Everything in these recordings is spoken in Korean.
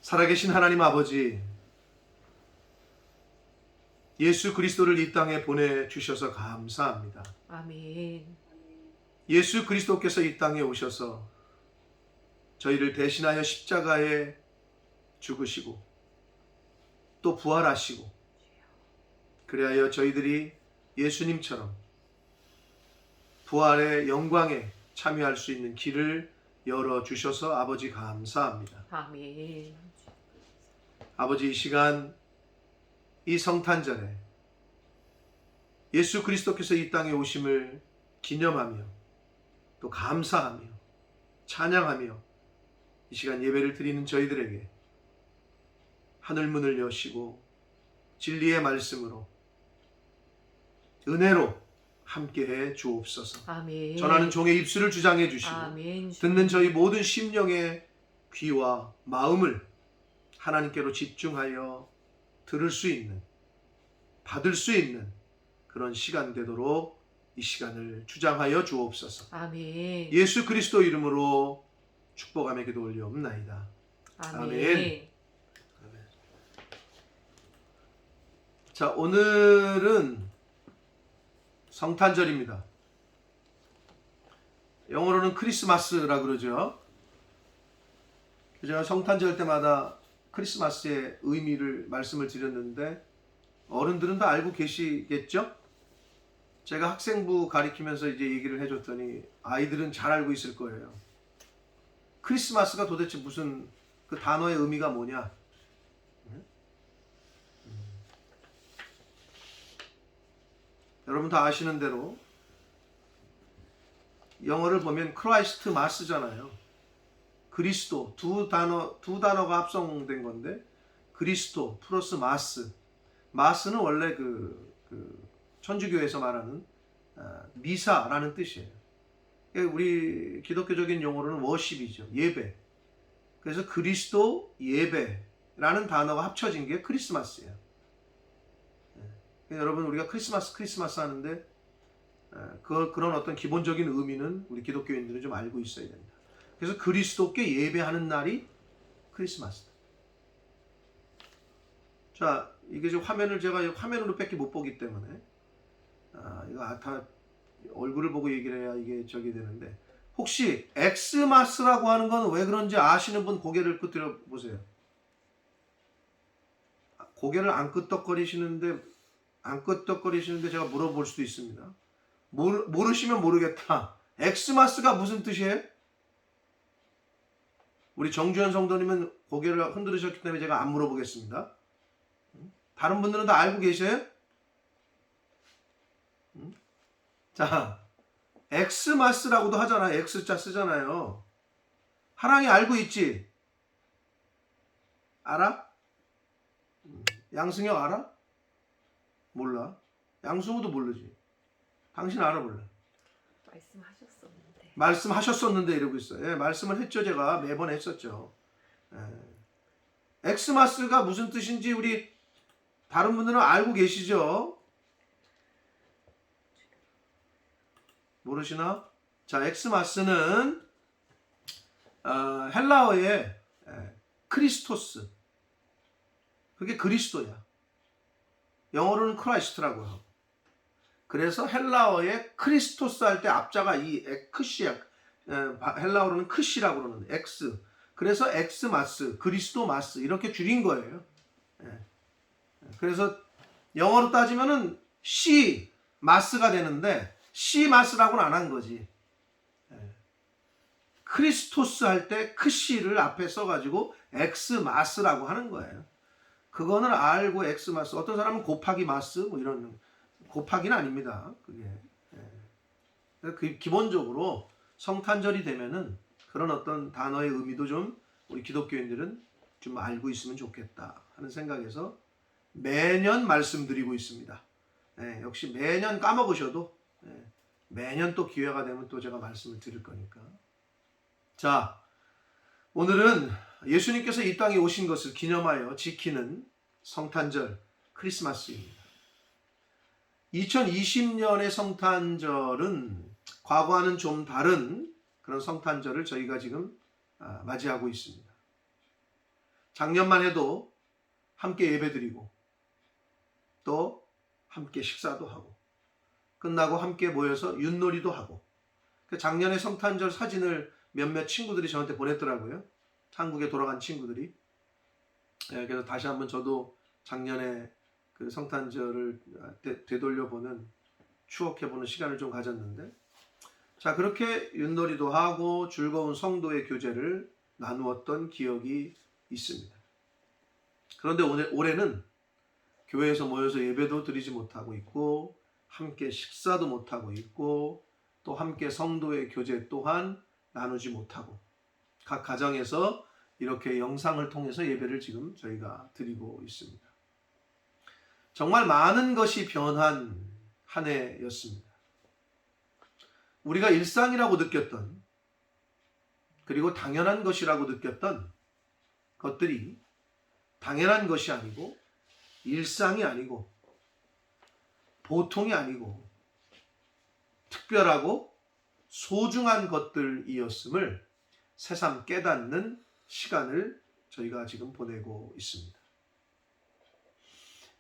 살아계신 하나님 아버지, 예수 그리스도를 이 땅에 보내주셔서 감사합니다. 아멘. 예수 그리스도께서 이 땅에 오셔서 저희를 대신하여 십자가에 죽으시고 또 부활하시고, 그리하여 저희들이 예수님처럼 부활의 영광에 참여할 수 있는 길을 열어주셔서 아버지 감사합니다. 아멘. 아버지, 이 시간 이 성탄절에 예수 그리스도께서 이 땅에 오심을 기념하며 또 감사하며 찬양하며 이 시간 예배를 드리는 저희들에게 하늘문을 여시고 진리의 말씀으로 은혜로 함께해 주옵소서. 아멘. 전하는 종의 입술을 주장해 주시고 아멘. 듣는 저희 모든 심령의 귀와 마음을 하나님께로 집중하여 들을 수 있는, 받을 수 있는 그런 시간 되도록 이 시간을 주장하여 주옵소서. 아멘. 예수 그리스도 이름으로 축복하며 기도 올리옵나이다. 아멘. 아멘. 자, 오늘은 성탄절입니다. 영어로는 크리스마스라 그러죠. 제가 성탄절 때마다 크리스마스의 의미를 말씀을 드렸는데 어른들은 다 알고 계시겠죠? 제가 학생부 가리키면서 이제 얘기를 해줬더니 아이들은 잘 알고 있을 거예요. 크리스마스가 도대체 무슨 그 단어의 의미가 뭐냐? 여러분 다 아시는 대로 영어를 보면 크라이스트 마스잖아요. 그리스도 두 단어가 합성된 건데 그리스도 플러스 마스. 마스는 원래 그 천주교에서 말하는 미사라는 뜻이에요. 우리 기독교적인 용어로는 워십이죠. 예배. 그래서 그리스도 예배라는 단어가 합쳐진 게 크리스마스예요. 여러분, 우리가 크리스마스 하는데 그런 어떤 기본적인 의미는 우리 기독교인들은 좀 알고 있어야 됩니다. 그래서 그리스도께 예배하는 날이 크리스마스다. 자, 이게 지금 제가 화면으로 밖에 못 보기 때문에 이거 다 얼굴을 보고 얘기를 해야 이게 저기 되는데, 혹시 엑스마스라고 하는 건 왜 그런지 아시는 분 고개를 끄덕여 보세요. 고개를 안 끄덕거리시는데 제가 물어볼 수도 있습니다. 모르시면 모르겠다. 엑스마스가 무슨 뜻이에요? 우리 정주현 성도님은 고개를 흔들으셨기 때문에 제가 안 물어보겠습니다. 다른 분들은 다 알고 계세요? 자, 엑스마스라고도 하잖아요. X자 쓰잖아요. 하랑이 알고 있지? 알아? 양승혁 알아? 몰라. 양승우도 모르지. 당신 알아 몰라? 말씀하셨었는데 이러고 있어요. 예, 말씀을 했죠. 제가 매번 했었죠. 엑스마스가 무슨 뜻인지 우리 다른 분들은 알고 계시죠? 모르시나? 자, 엑스마스는 헬라어의 크리스토스. 그게 그리스도야. 영어로는 크라이스트라고 하고. 그래서 헬라어의 크리스토스 할 때 앞자가 이 크시야. 헬라어로는 크시라고 그러는데 엑스. 그래서 엑스마스, 그리스도마스 이렇게 줄인 거예요. 그래서 영어로 따지면은 시 마스가 되는데 시 마스라고는 안 한 거지. 크리스토스 할 때 크시를 앞에 써가지고 엑스마스라고 하는 거예요. 그거는 알고 엑스마스. 어떤 사람은 곱하기 마스 뭐 이런, 곱하기는 아닙니다. 그게 기본적으로 성탄절이 되면은 그런 어떤 단어의 의미도 좀 우리 기독교인들은 좀 알고 있으면 좋겠다 하는 생각에서 매년 말씀드리고 있습니다. 역시 매년 까먹으셔도 매년 또 기회가 되면 또 제가 말씀을 드릴 거니까. 자, 오늘은 예수님께서 이 땅에 오신 것을 기념하여 지키는 성탄절 크리스마스입니다. 2020년의 성탄절은 과거와는 좀 다른 그런 성탄절을 저희가 지금 맞이하고 있습니다. 작년만 해도 함께 예배드리고 또 함께 식사도 하고 끝나고 함께 모여서 윷놀이도 하고 작년에 성탄절 사진을 몇몇 친구들이 저한테 보냈더라고요. 한국에 돌아간 친구들이. 그래서 다시 한번 저도 작년에 그 성탄절을 되돌려보는 추억해보는 시간을 좀 가졌는데, 자, 그렇게 윷놀이도 하고 즐거운 성도의 교제를 나누었던 기억이 있습니다. 그런데 올해는 교회에서 모여서 예배도 드리지 못하고 있고 함께 식사도 못하고 있고 또 함께 성도의 교제 또한 나누지 못하고 각 가정에서 이렇게 영상을 통해서 예배를 지금 저희가 드리고 있습니다. 정말 많은 것이 변한 한 해였습니다. 우리가 일상이라고 느꼈던 그리고 당연한 것이라고 느꼈던 것들이 당연한 것이 아니고 일상이 아니고 보통이 아니고 특별하고 소중한 것들이었음을 새삼 깨닫는 시간을 저희가 지금 보내고 있습니다.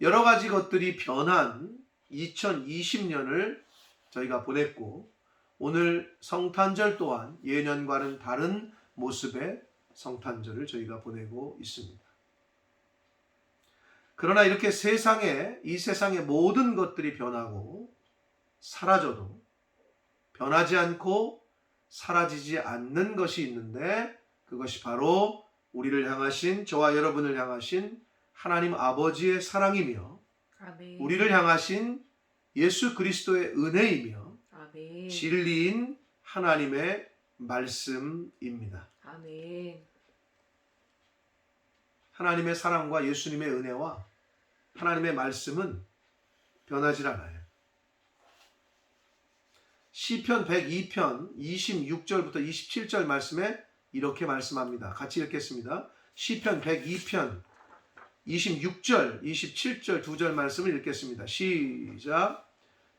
여러 가지 것들이 변한 2020년을 저희가 보냈고 오늘 성탄절 또한 예년과는 다른 모습의 성탄절을 저희가 보내고 있습니다. 그러나 이렇게 이 세상의 모든 것들이 변하고 사라져도 변하지 않고 사라지지 않는 것이 있는데 그것이 바로 우리를 향하신, 저와 여러분을 향하신 하나님 아버지의 사랑이며 아멘. 우리를 향하신 예수 그리스도의 은혜이며 아멘. 진리인 하나님의 말씀입니다. 아멘. 하나님의 사랑과 예수님의 은혜와 하나님의 말씀은 변하지 않아요. 시편 102편 26절부터 27절 말씀에 이렇게 말씀합니다. 같이 읽겠습니다. 시편 102편 26절, 27절 두 절 말씀을 읽겠습니다. 시작.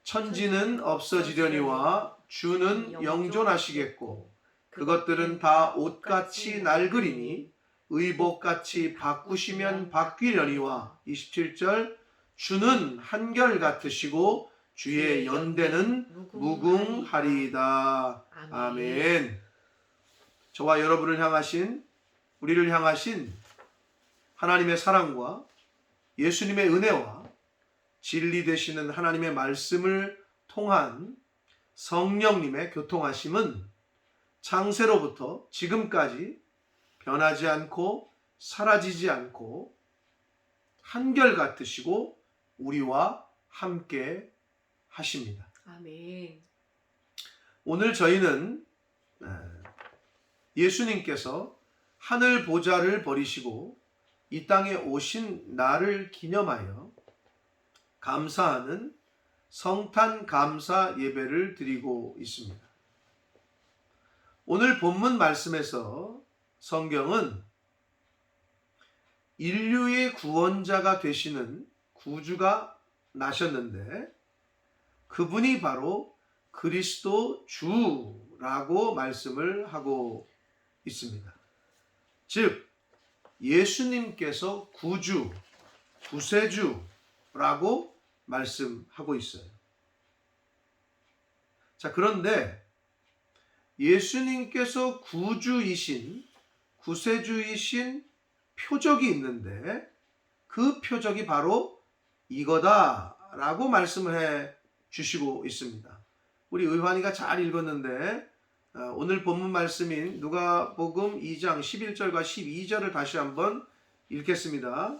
천지는 없어지려니와 주는 영존하시겠고 그것들은 다 옷같이 낡으리니 의복같이 바꾸시면 바뀌려니와 27절 주는 한결같으시고 주의 연대는 무궁하리이다. 아멘. 저와 여러분을 향하신, 우리를 향하신 하나님의 사랑과 예수님의 은혜와 진리 되시는 하나님의 말씀을 통한 성령님의 교통하심은 창세로부터 지금까지 변하지 않고 사라지지 않고 한결같으시고 우리와 함께 하십니다. 아멘. 오늘 저희는 예수님께서 하늘 보좌를 버리시고 이 땅에 오신 날을 기념하여 감사하는 성탄 감사 예배를 드리고 있습니다. 오늘 본문 말씀에서 성경은 인류의 구원자가 되시는 구주가 나셨는데 그분이 바로 그리스도 주라고 말씀을 하고 있습니다. 즉 예수님께서 구주, 구세주라고 말씀하고 있어요. 자, 그런데 예수님께서 구주이신, 구세주이신 표적이 있는데 그 표적이 바로 이거다라고 말씀을 해 주시고 있습니다. 우리 의환이가 잘 읽었는데 오늘 본문 말씀인 누가복음 2장 11절과 12절을 다시 한번 읽겠습니다.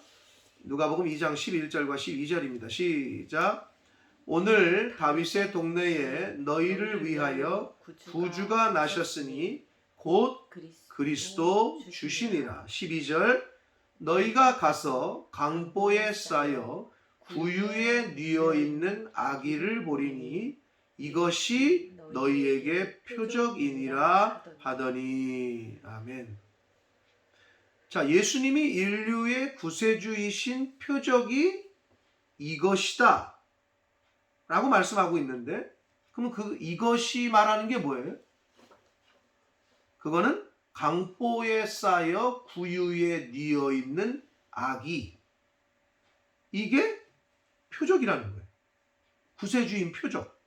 누가복음 2장 11절과 12절입니다. 시작. 오늘 다윗의 동네에 너희를 위하여 구주가 나셨으니 곧 그리스도 주시니라. 12절. 너희가 가서 강보에 쌓여 구유에 뉘어 있는 아기를 보리니 이것이 너희에게 표적이니라 하더니. 아멘. 자, 예수님이 인류의 구세주이신 표적이 이것이다 라고 말씀하고 있는데 그러면 그 이것이 말하는 게 뭐예요? 그거는 강보에 쌓여 구유에 뉘어 있는 아기. 이게 표적이라는 거예요. 구세주인 표적.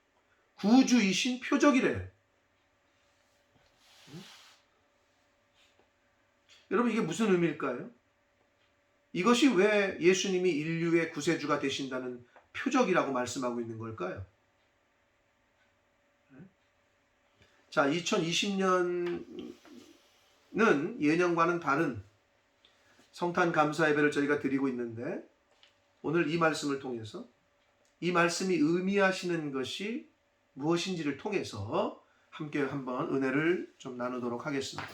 구주이신 표적이래요. 여러분, 이게 무슨 의미일까요? 이것이 왜 예수님이 인류의 구세주가 되신다는 표적이라고 말씀하고 있는 걸까요? 자, 2020년은 예년과는 다른 성탄 감사 예배를 저희가 드리고 있는데, 오늘 이 말씀을 통해서 이 말씀이 의미하시는 것이 무엇인지를 통해서 함께 한번 은혜를 좀 나누도록 하겠습니다.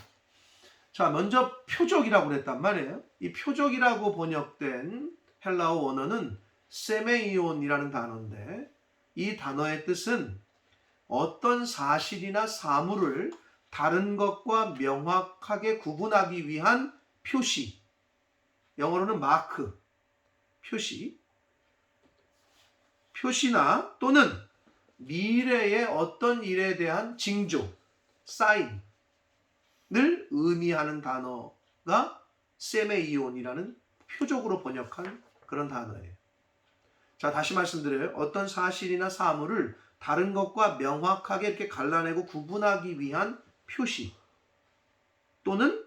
자, 먼저 표적이라고 그랬단 말이에요. 이 표적이라고 번역된 헬라어 원어는 세메이온이라는 단어인데, 이 단어의 뜻은 어떤 사실이나 사물을 다른 것과 명확하게 구분하기 위한 표시, 영어로는 마크, 표시나 또는 미래의 어떤 일에 대한 징조, 사인을 의미하는 단어가 세메이온이라는 표적으로 번역한 그런 단어예요. 자, 다시 말씀드려요. 어떤 사실이나 사물을 다른 것과 명확하게 이렇게 갈라내고 구분하기 위한 표시, 또는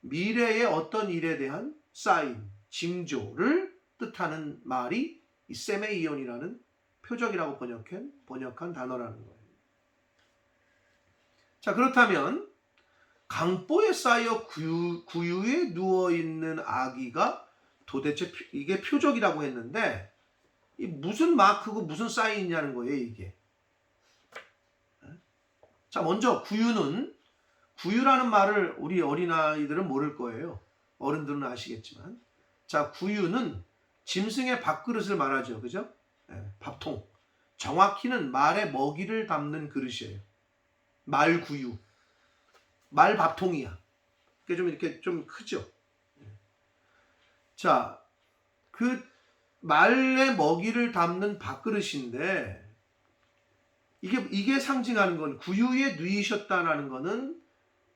미래의 어떤 일에 대한 사인, 징조를 뜻하는 말이 이 세메이온이라는 표적이라고 번역한 단어라는 거예요. 자, 그렇다면 강보에 쌓여 구유에 누워있는 아기가 도대체 이게 표적이라고 했는데, 이 무슨 마크고 무슨 사인이냐는 거예요, 이게. 자, 먼저 구유라는 말을 우리 어린아이들은 모를 거예요. 어른들은 아시겠지만. 자, 구유는 짐승의 밥그릇을 말하죠. 그죠? 밥통. 정확히는 말의 먹이를 담는 그릇이에요. 말구유. 말밥통이야. 그게 좀 이렇게 좀 크죠. 자, 그 말의 먹이를 담는 밥그릇인데, 이게 상징하는 건, 구유에 누이셨다라는 거는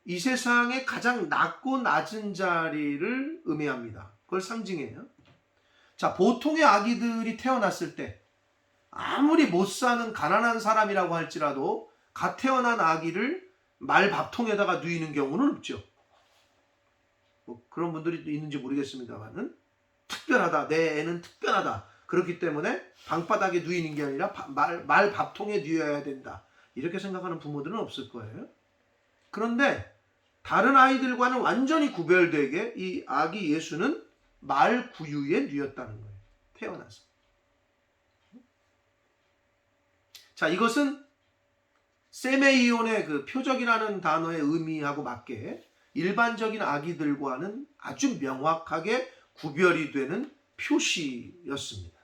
이 세상의 가장 낮고 낮은 자리를 의미합니다. 그걸 상징해요. 자, 보통의 아기들이 태어났을 때 아무리 못 사는 가난한 사람이라고 할지라도 갓 태어난 아기를 말밥통에다가 누이는 경우는 없죠. 뭐 그런 분들이 있는지 모르겠습니다만은, 특별하다, 내 애는 특별하다, 그렇기 때문에 방바닥에 누이는 게 아니라 말밥통에 누여야 된다, 이렇게 생각하는 부모들은 없을 거예요. 그런데 다른 아이들과는 완전히 구별되게 이 아기 예수는 말구유에 누였다는 거예요. 태어나서. 자, 이것은 세메이온의 그 표적이라는 단어의 의미하고 맞게 일반적인 아기들과는 아주 명확하게 구별이 되는 표시였습니다.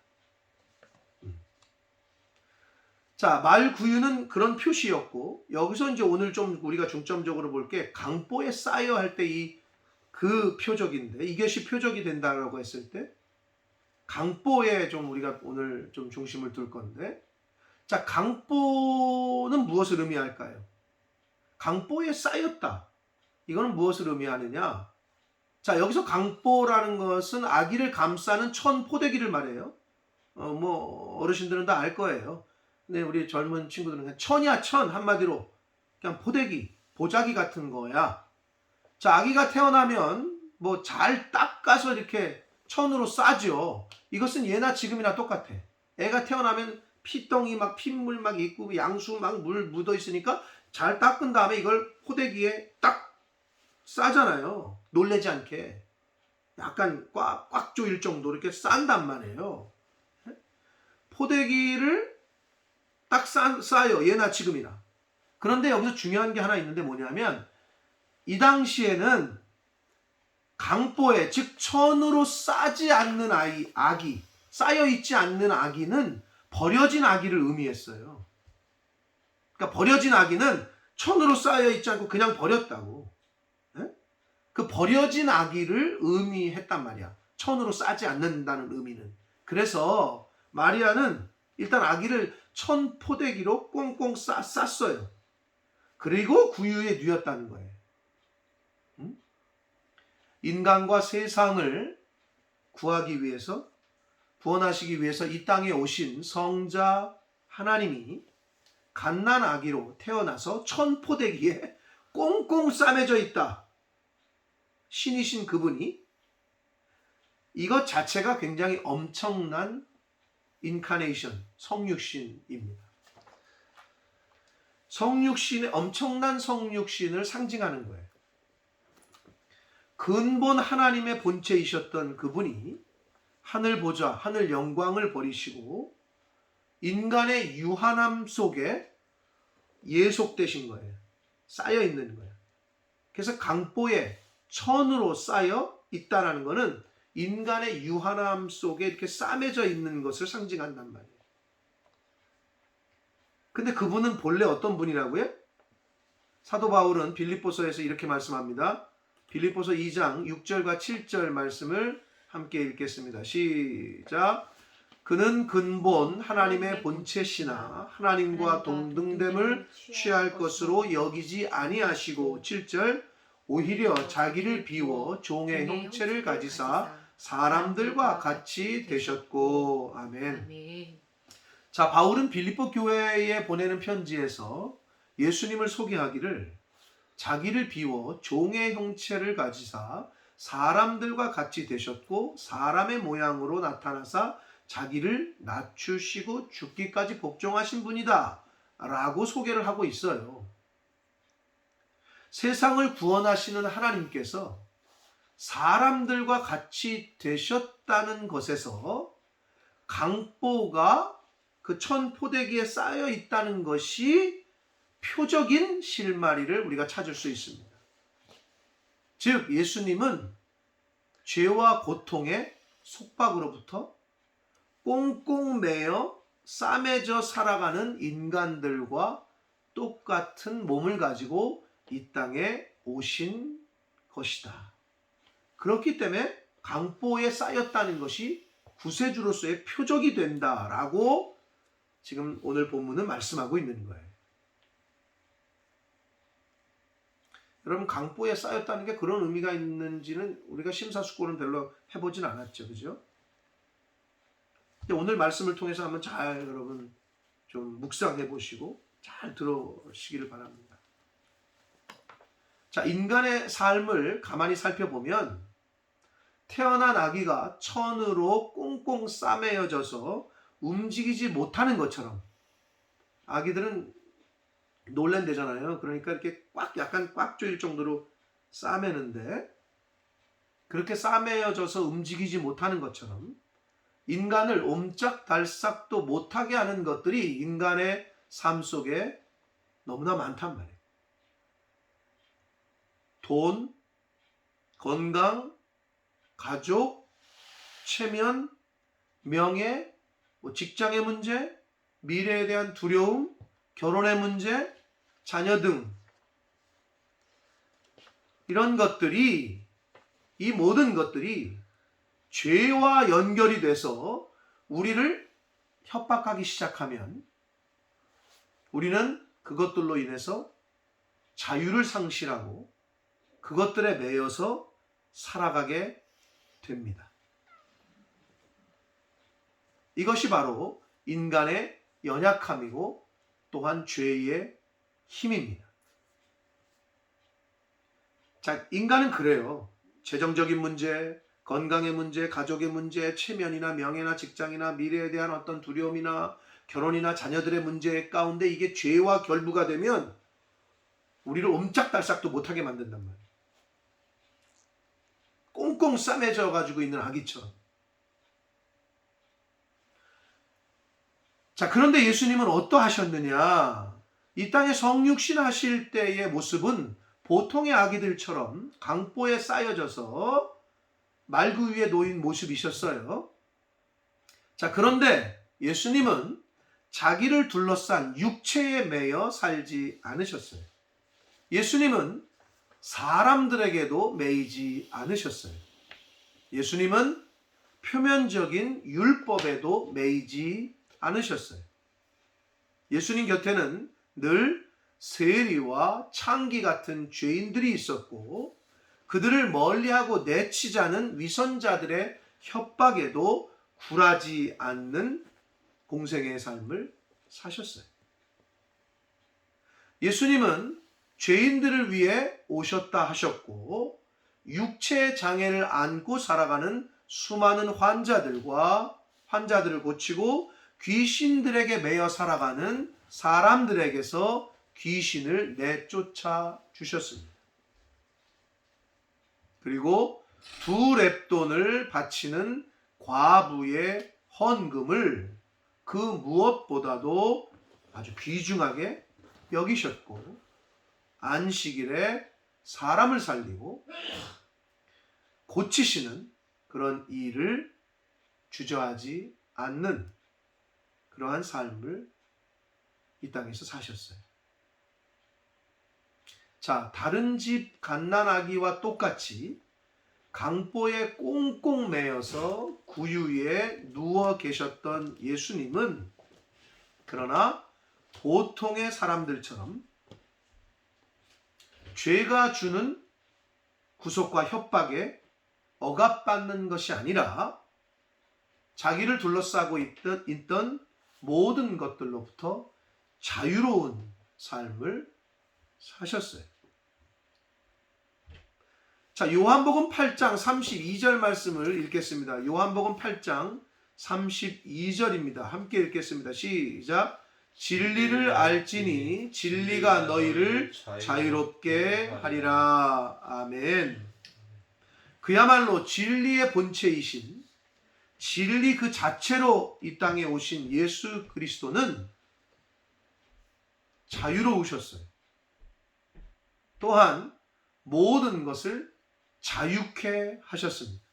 자, 말구유는 그런 표시였고, 여기서 이제 오늘 좀 우리가 중점적으로 볼 게 강보에 쌓여 할 때 그 표적인데, 이것이 표적이 된다라고 했을 때 강보에 좀 우리가 오늘 좀 중심을 둘 건데, 자, 강보는 무엇을 의미할까요? 강보에 쌓였다. 이거는 무엇을 의미하느냐? 자, 여기서 강보라는 것은 아기를 감싸는 천 포대기를 말해요. 뭐 어르신들은 다 알 거예요. 근데 우리 젊은 친구들은 그냥 천이야, 천. 한마디로 그냥 포대기, 보자기 같은 거야. 자, 아기가 태어나면 뭐 잘 닦아서 이렇게 천으로 싸죠. 이것은 예나 지금이나 똑같아. 애가 태어나면 피덩이 막 핏물 막 있고 양수 막 물 묻어 있으니까 잘 닦은 다음에 이걸 포대기에 딱 싸잖아요. 놀래지 않게. 약간 꽉 조일 정도로 이렇게 싼단 말이에요. 포대기를 딱 싸요. 예나 지금이나. 그런데 여기서 중요한 게 하나 있는데 뭐냐면, 이 당시에는 강보에, 즉 천으로 싸지 않는 아기, 쌓여있지 않는 아기는 버려진 아기를 의미했어요. 그러니까 버려진 아기는 천으로 쌓여있지 않고 그냥 버렸다고. 그 버려진 아기를 의미했단 말이야. 천으로 싸지 않는다는 의미는. 그래서 마리아는 일단 아기를 천 포대기로 꽁꽁 쌌어요. 그리고 구유에 누였다는 거예요. 인간과 세상을 구하기 위해서, 구원하시기 위해서 이 땅에 오신 성자 하나님이 갓난 아기로 태어나서 천포대기에 꽁꽁 싸매져 있다. 신이신 그분이, 이것 자체가 굉장히 엄청난 인카네이션, 성육신입니다. 성육신의 엄청난 성육신을 상징하는 거예요. 근본 하나님의 본체이셨던 그분이 하늘 보좌, 하늘 영광을 버리시고 인간의 유한함 속에 예속되신 거예요. 쌓여 있는 거예요. 그래서 강보에 천으로 쌓여 있다는 것은 인간의 유한함 속에 이렇게 싸매져 있는 것을 상징한단 말이에요. 근데 그분은 본래 어떤 분이라고요? 사도 바울은 빌립보서에서 이렇게 말씀합니다. 빌립보서 2장 6절과 7절 말씀을 함께 읽겠습니다. 시작. 그는 근본 하나님의 본체시나 하나님과 동등됨을 취할 것으로 여기지 아니하시고 7절 오히려 자기를 비워 종의 형체를 가지사 사람들과 같이 되셨고. 아멘. 아멘. 자, 바울은 빌립보 교회에 보내는 편지에서 예수님을 소개하기를 자기를 비워 종의 형체를 가지사 사람들과 같이 되셨고 사람의 모양으로 나타나사 자기를 낮추시고 죽기까지 복종하신 분이다 라고 소개를 하고 있어요. 세상을 구원하시는 하나님께서 사람들과 같이 되셨다는 것에서 강보가 그 천포대기에 쌓여 있다는 것이 표적인 실마리를 우리가 찾을 수 있습니다. 즉 예수님은 죄와 고통의 속박으로부터 꽁꽁 매여 싸매져 살아가는 인간들과 똑같은 몸을 가지고 이 땅에 오신 것이다. 그렇기 때문에 강보에 쌓였다는 것이 구세주로서의 표적이 된다라고 지금 오늘 본문은 말씀하고 있는 거예요. 여러분, 강보에 쌓였다는 게 그런 의미가 있는지는 우리가 심사숙고는 별로 해보진 않았죠. 그죠? 오늘 말씀을 통해서 한번 잘 여러분 좀 묵상해 보시고 잘 들으시기를 바랍니다. 자, 인간의 삶을 가만히 살펴보면 태어난 아기가 천으로 꽁꽁 싸매어져서 움직이지 못하는 것처럼, 아기들은 놀랜대잖아요. 그러니까 이렇게 약간 꽉 조일 정도로 싸매는데, 그렇게 싸매어져서 움직이지 못하는 것처럼 인간을 옴짝달싹도 못하게 하는 것들이 인간의 삶 속에 너무나 많단 말이에요. 돈, 건강, 가족, 체면, 명예, 직장의 문제, 미래에 대한 두려움, 결혼의 문제, 자녀 등 이런 것들이, 이 모든 것들이 죄와 연결이 돼서 우리를 협박하기 시작하면 우리는 그것들로 인해서 자유를 상실하고 그것들에 매여서 살아가게 됩니다. 이것이 바로 인간의 연약함이고 또한 죄의 힘입니다. 자, 인간은 그래요. 재정적인 문제, 건강의 문제, 가족의 문제, 체면이나 명예나 직장이나 미래에 대한 어떤 두려움이나 결혼이나 자녀들의 문제 가운데 이게 죄와 결부가 되면 우리를 옴짝달싹도 못하게 만든단 말이에요. 꽁꽁 싸매져 가지고 있는 아기처럼. 자, 그런데 예수님은 어떠하셨느냐? 이 땅에 성육신 하실 때의 모습은 보통의 아기들처럼 강보에 쌓여져서 말구 위에 놓인 모습이셨어요. 자, 그런데 예수님은 자기를 둘러싼 육체에 매여 살지 않으셨어요. 예수님은 사람들에게도 매이지 않으셨어요. 예수님은 표면적인 율법에도 매이지 않으셨어요. 예수님 곁에는 늘 세리와 창기 같은 죄인들이 있었고 그들을 멀리하고 내치자는 위선자들의 협박에도 굴하지 않는 공생의 삶을 사셨어요. 예수님은 죄인들을 위해 오셨다 하셨고 육체의 장애를 안고 살아가는 수많은 환자들을 고치고 귀신들에게 매여 살아가는 사람들에게서 귀신을 내쫓아 주셨습니다. 그리고 2렙돈을 바치는 과부의 헌금을 그 무엇보다도 아주 귀중하게 여기셨고 안식일에 사람을 살리고 고치시는 그런 일을 주저하지 않는 그러한 삶을 이 땅에서 사셨어요. 자, 다른 집 갓난아기와 똑같이 강보에 꽁꽁 매여서 구유에 누워 계셨던 예수님은 그러나 보통의 사람들처럼 죄가 주는 구속과 협박에 억압받는 것이 아니라 자기를 둘러싸고 있던 모든 것들로부터 자유로운 삶을 사셨어요. 자, 요한복음 8장 32절 말씀을 읽겠습니다. 요한복음 8장 32절입니다. 함께 읽겠습니다. 시작. 진리를 알지니 진리가 너희를 자유롭게 하리라. 아멘. 그야말로 진리의 본체이신 진리 그 자체로 이 땅에 오신 예수 그리스도는 자유로우셨어요. 또한 모든 것을 자유케 하셨습니다.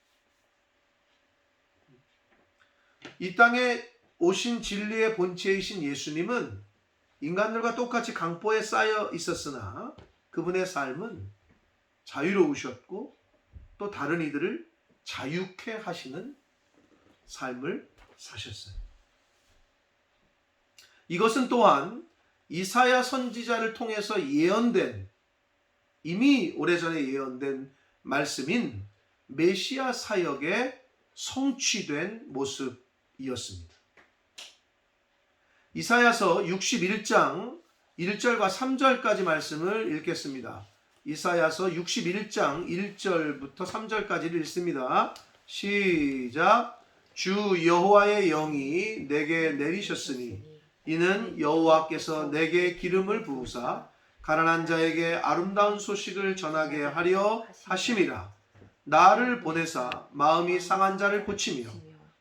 이 땅에 오신 진리의 본체이신 예수님은 인간들과 똑같이 강보에 쌓여 있었으나 그분의 삶은 자유로우셨고 또 다른 이들을 자유케 하시는 삶을 사셨어요. 이것은 또한 이사야 선지자를 통해서 이미 오래전에 예언된 말씀인 메시아 사역의 성취된 모습이었습니다. 이사야서 61장 1절과 3절까지 말씀을 읽겠습니다. 이사야서 61장 1절부터 3절까지를 읽습니다. 시작. 주 여호와의 영이 내게 내리셨으니 이는 여호와께서 내게 기름을 부으사 가난한 자에게 아름다운 소식을 전하게 하려 하심이라. 나를 보내사 마음이 상한 자를 고치며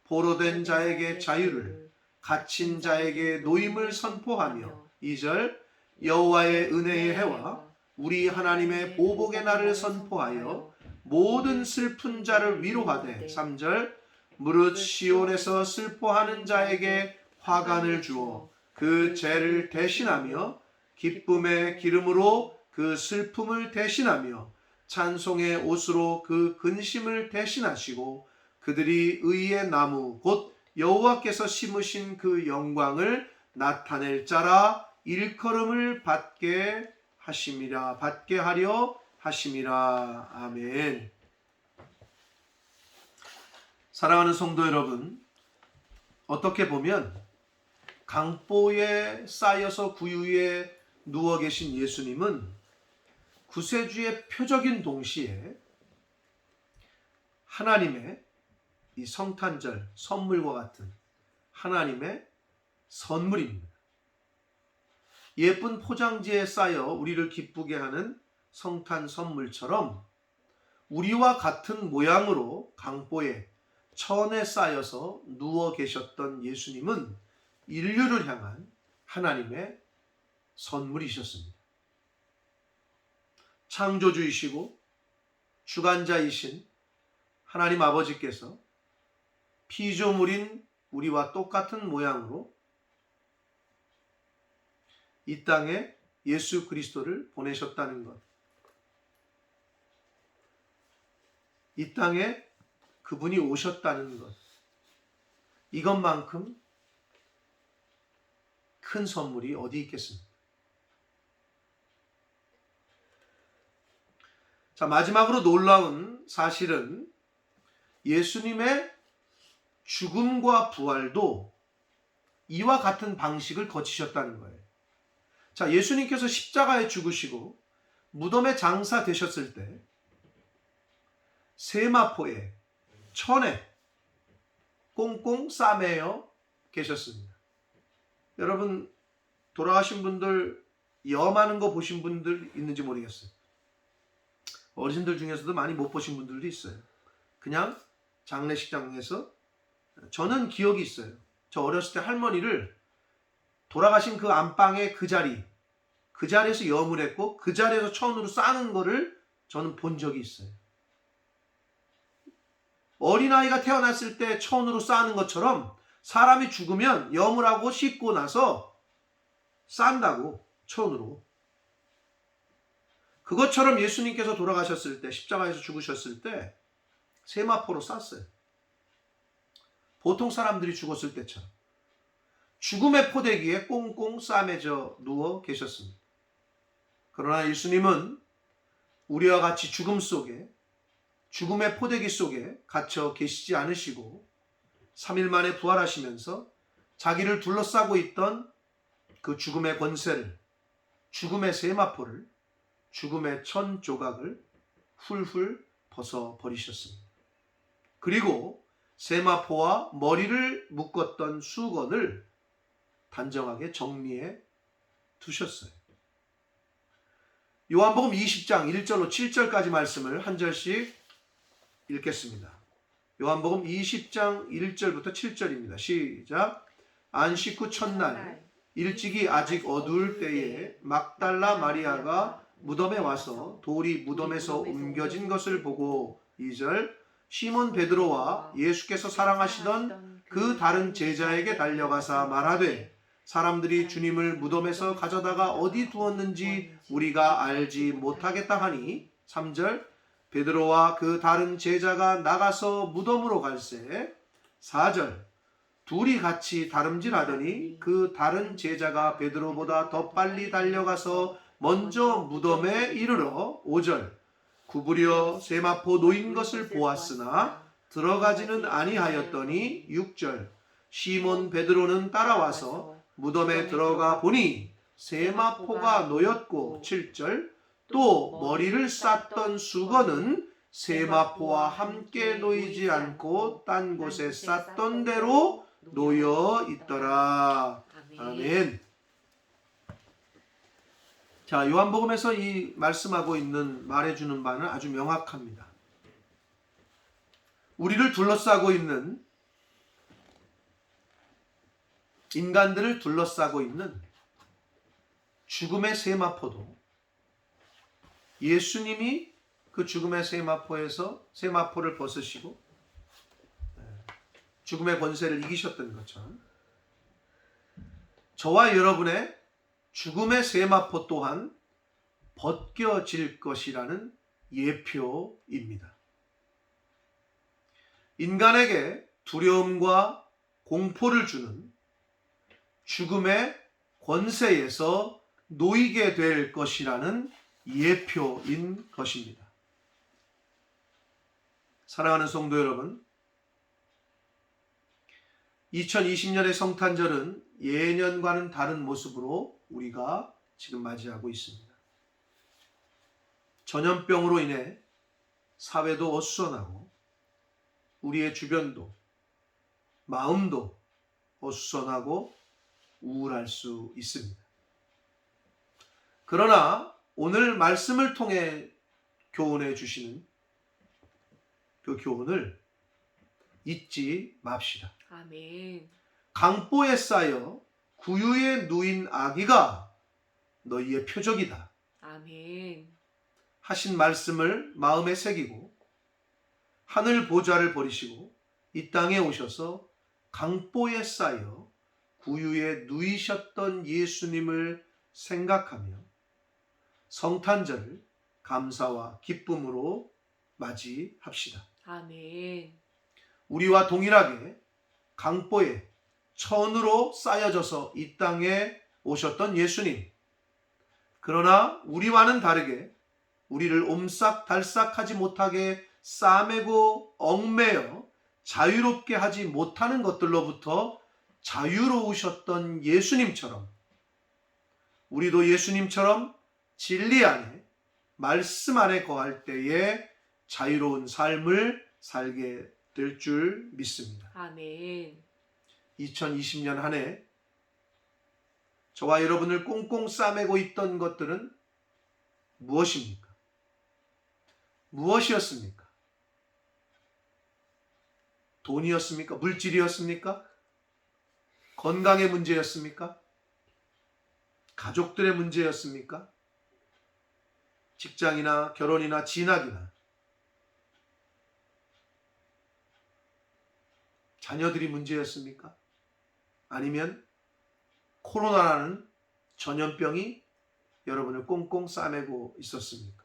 포로된 자에게 자유를 갇힌 자에게 노임을 선포하며 2절 여호와의 은혜의 해와 우리 하나님의 보복의 날을 선포하여 모든 슬픈 자를 위로하되 3절 무릇 시온에서 슬퍼하는 자에게 화관을 주어 그 죄를 대신하며 기쁨의 기름으로 그 슬픔을 대신하며 찬송의 옷으로 그 근심을 대신하시고 그들이 의의 나무 곧 여호와께서 심으신 그 영광을 나타낼 자라 일컬음을 받게 하려 하심이라. 아멘. 사랑하는 성도 여러분, 어떻게 보면 강보에 쌓여서 구유에 누워 계신 예수님은 구세주의 표적인 동시에 하나님의 이 성탄절 선물과 같은 하나님의 선물입니다. 예쁜 포장지에 쌓여 우리를 기쁘게 하는 성탄 선물처럼 우리와 같은 모양으로 강보에 천에 쌓여서 누워 계셨던 예수님은 인류를 향한 하나님의 선물이셨습니다. 창조주이시고 주관자이신 하나님 아버지께서 피조물인 우리와 똑같은 모양으로 이 땅에 예수 그리스도를 보내셨다는 것, 이 땅에 그분이 오셨다는 것, 이것만큼 큰 선물이 어디 있겠습니까? 자, 마지막으로 놀라운 사실은 예수님의 죽음과 부활도 이와 같은 방식을 거치셨다는 거예요. 자, 예수님께서 십자가에 죽으시고 무덤에 장사되셨을 때 세마포에 천에 꽁꽁 싸매여 계셨습니다. 여러분, 돌아가신 분들 염하는 거 보신 분들 있는지 모르겠어요. 어르신들 중에서도 많이 못 보신 분들도 있어요. 그냥 장례식장에서, 저는 기억이 있어요. 저 어렸을 때 할머니를 돌아가신 그 안방의 그 자리에서 염을 했고 그 자리에서 천으로 싸는 거를 저는 본 적이 있어요. 어린아이가 태어났을 때 천으로 싸는 것처럼 사람이 죽으면 염을 하고 씻고 나서 싼다고, 천으로. 그것처럼 예수님께서 돌아가셨을 때, 십자가에서 죽으셨을 때 세마포로 쌌어요. 보통 사람들이 죽었을 때처럼 죽음의 포대기에 꽁꽁 싸매져 누워 계셨습니다. 그러나 예수님은 우리와 같이 죽음 속에, 죽음의 포대기 속에 갇혀 계시지 않으시고 3일 만에 부활하시면서 자기를 둘러싸고 있던 그 죽음의 권세를, 죽음의 세마포를, 죽음의 천 조각을 훌훌 벗어버리셨습니다. 그리고 세마포와 머리를 묶었던 수건을 단정하게 정리해 두셨어요. 요한복음 20장 1절로 7절까지 말씀을 한 절씩 읽겠습니다. 요한복음 20장 1절부터 7절입니다. 시작. 안식 후 첫날 일찍이 아직 어두울 때에 막달라 마리아가 무덤에 와서 돌이 무덤에서 옮겨진 것을 보고 2절 시몬 베드로와 예수께서 사랑하시던 그 다른 제자에게 달려가사 말하되 사람들이 주님을 무덤에서 가져다가 어디 두었는지 우리가 알지 못하겠다 하니 3절 베드로와 그 다른 제자가 나가서 무덤으로 갈새 4절 둘이 같이 다름질하더니 그 다른 제자가 베드로보다 더 빨리 달려가서 먼저 무덤에 이르러 5절 구부려 세마포 놓인 것을 보았으나 들어가지는 아니하였더니 6절 시몬 베드로는 따라와서 무덤에 들어가 보니 세마포가 놓였고 7절 또 머리를 쌌던 수건은 세마포와 함께 놓이지 않고 딴 곳에 쌌던 대로 놓여 있더라. 아멘. 자, 요한복음에서 이 말씀하고 있는, 말해주는 바는 아주 명확합니다. 우리를 둘러싸고 있는, 인간들을 둘러싸고 있는 죽음의 세마포도 예수님이 그 죽음의 세마포에서 세마포를 벗으시고 죽음의 권세를 이기셨던 것처럼 저와 여러분의 죽음의 세마포 또한 벗겨질 것이라는 예표입니다. 인간에게 두려움과 공포를 주는 죽음의 권세에서 놓이게 될 것이라는 예표인 것입니다. 사랑하는 성도 여러분, 2020년의 성탄절은 예년과는 다른 모습으로 우리가 지금 맞이하고 있습니다. 전염병으로 인해 사회도 어수선하고 우리의 주변도, 마음도 어수선하고 우울할 수 있습니다. 그러나 오늘 말씀을 통해 교훈해 주시는 그 교훈을 잊지 맙시다. 아멘. 강보에 쌓여 구유에 누인 아기가 너희의 표적이다 아멘. 하신 말씀을 마음에 새기고 하늘 보좌를 버리시고 이 땅에 오셔서 강보에 쌓여 구유에 누이셨던 예수님을 생각하며 성탄절을 감사와 기쁨으로 맞이합시다. 아멘. 우리와 동일하게 강보에 천으로 쌓여져서 이 땅에 오셨던 예수님. 그러나 우리와는 다르게 우리를 옴싹달싹하지 못하게 싸매고 얽매여 자유롭게 하지 못하는 것들로부터 자유로우셨던 예수님처럼 우리도 예수님처럼 진리 안에 말씀 안에 거할 때에 자유로운 삶을 살게 될 줄 믿습니다. 아멘. 2020년 한 해 저와 여러분을 꽁꽁 싸매고 있던 것들은 무엇입니까? 무엇이었습니까? 돈이었습니까? 물질이었습니까? 건강의 문제였습니까? 가족들의 문제였습니까? 직장이나 결혼이나 진학이나 자녀들이 문제였습니까? 아니면 코로나라는 전염병이 여러분을 꽁꽁 싸매고 있었습니까?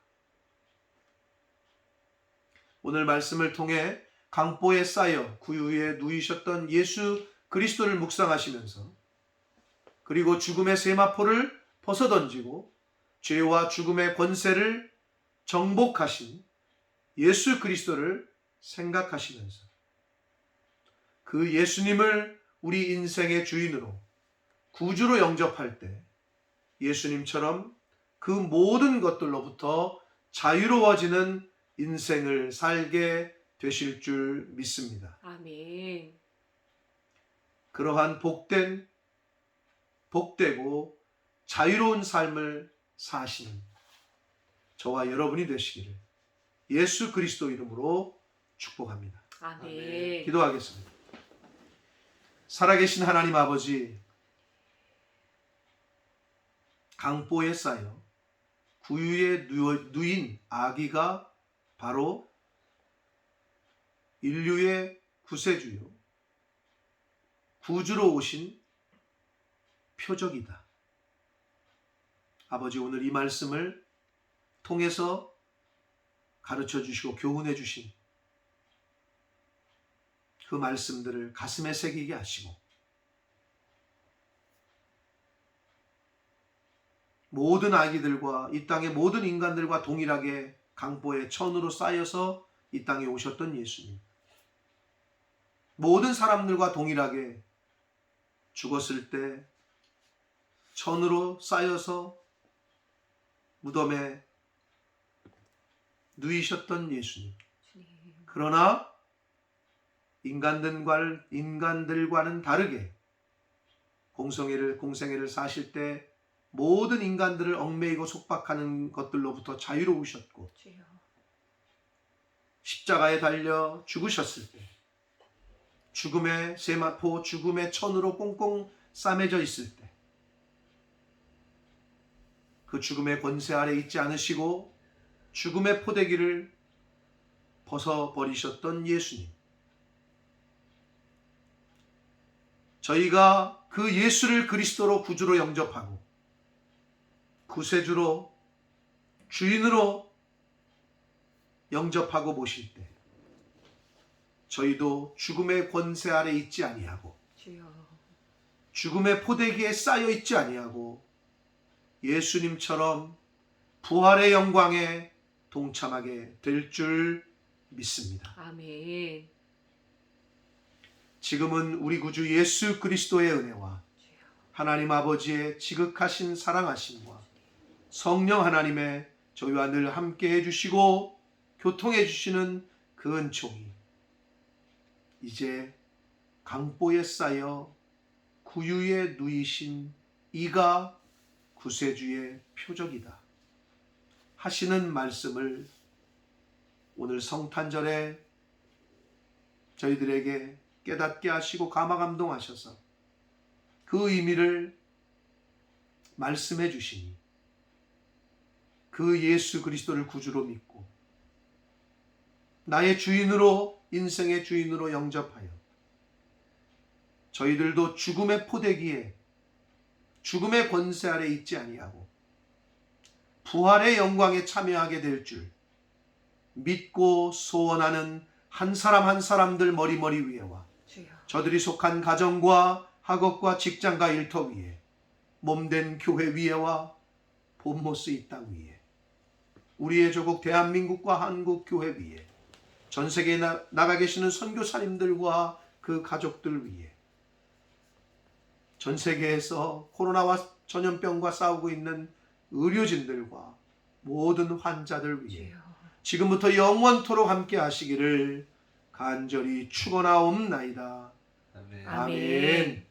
오늘 말씀을 통해 강보에 쌓여 구유에 누이셨던 예수 그리스도를 묵상하시면서 그리고 죽음의 세마포를 벗어던지고 죄와 죽음의 권세를 정복하신 예수 그리스도를 생각하시면서 그 예수님을 우리 인생의 주인으로 구주로 영접할 때 예수님처럼 그 모든 것들로부터 자유로워지는 인생을 살게 되실 줄 믿습니다. 아멘. 그러한 복되고 자유로운 삶을 사시는 저와 여러분이 되시기를 예수 그리스도 이름으로 축복합니다. 아멘. 기도하겠습니다. 살아계신 하나님 아버지, 강보에 쌓여 구유에 누인 아기가 바로 인류의 구세주요 구주로 오신 표적이다. 아버지, 오늘 이 말씀을 통해서 가르쳐 주시고 교훈해 주신 그 말씀들을 가슴에 새기게 하시고 모든 아기들과 이 땅의 모든 인간들과 동일하게 강보의 천으로 쌓여서 이 땅에 오셨던 예수님, 모든 사람들과 동일하게 죽었을 때 천으로 쌓여서 무덤에 누이셨던 예수님, 그러나 인간들과는 다르게 공생애를 사실 때 모든 인간들을 얽매이고 속박하는 것들로부터 자유로우셨고 주여. 십자가에 달려 죽으셨을 때 죽음의 세마포, 죽음의 천으로 꽁꽁 싸매져 있을 때 그 죽음의 권세 아래 있지 않으시고 죽음의 포대기를 벗어버리셨던 예수님, 저희가 그 예수를 그리스도로 구주로 영접하고 구세주로 주인으로 영접하고 모실 때 저희도 죽음의 권세 아래 있지 아니하고 주여. 죽음의 포대기에 쌓여 있지 아니하고 예수님처럼 부활의 영광에 동참하게 될 줄 믿습니다. 아멘. 지금은 우리 구주 예수 그리스도의 은혜와 주여. 하나님 아버지의 지극하신 사랑하심과 성령 하나님의 저희와 늘 함께 해주시고 교통해 주시는 그 은총이 이제 강보에 쌓여 구유에 누이신 이가 구세주의 표적이다 하시는 말씀을 오늘 성탄절에 저희들에게 깨닫게 하시고 감화감동하셔서 그 의미를 말씀해 주시니 그 예수 그리스도를 구주로 믿고 나의 주인으로, 인생의 주인으로 영접하여 저희들도 죽음의 포대기에 죽음의 권세 아래 있지 아니하고 부활의 영광에 참여하게 될 줄 믿고 소원하는 한 사람 한 사람들 머리 위에와 주여. 저들이 속한 가정과 학업과 직장과 일터 위에 몸된 교회 위에와 본모스 이 땅 위에 우리의 조국 대한민국과 한국교회 위에 전 세계에 나가 계시는 선교사님들과 그 가족들 위해 전 세계에서 코로나와 전염병과 싸우고 있는 의료진들과 모든 환자들 위해 주여. 지금부터 영원토록 함께 하시기를 간절히 축원하옵나이다. 아멘. 아멘. 아멘.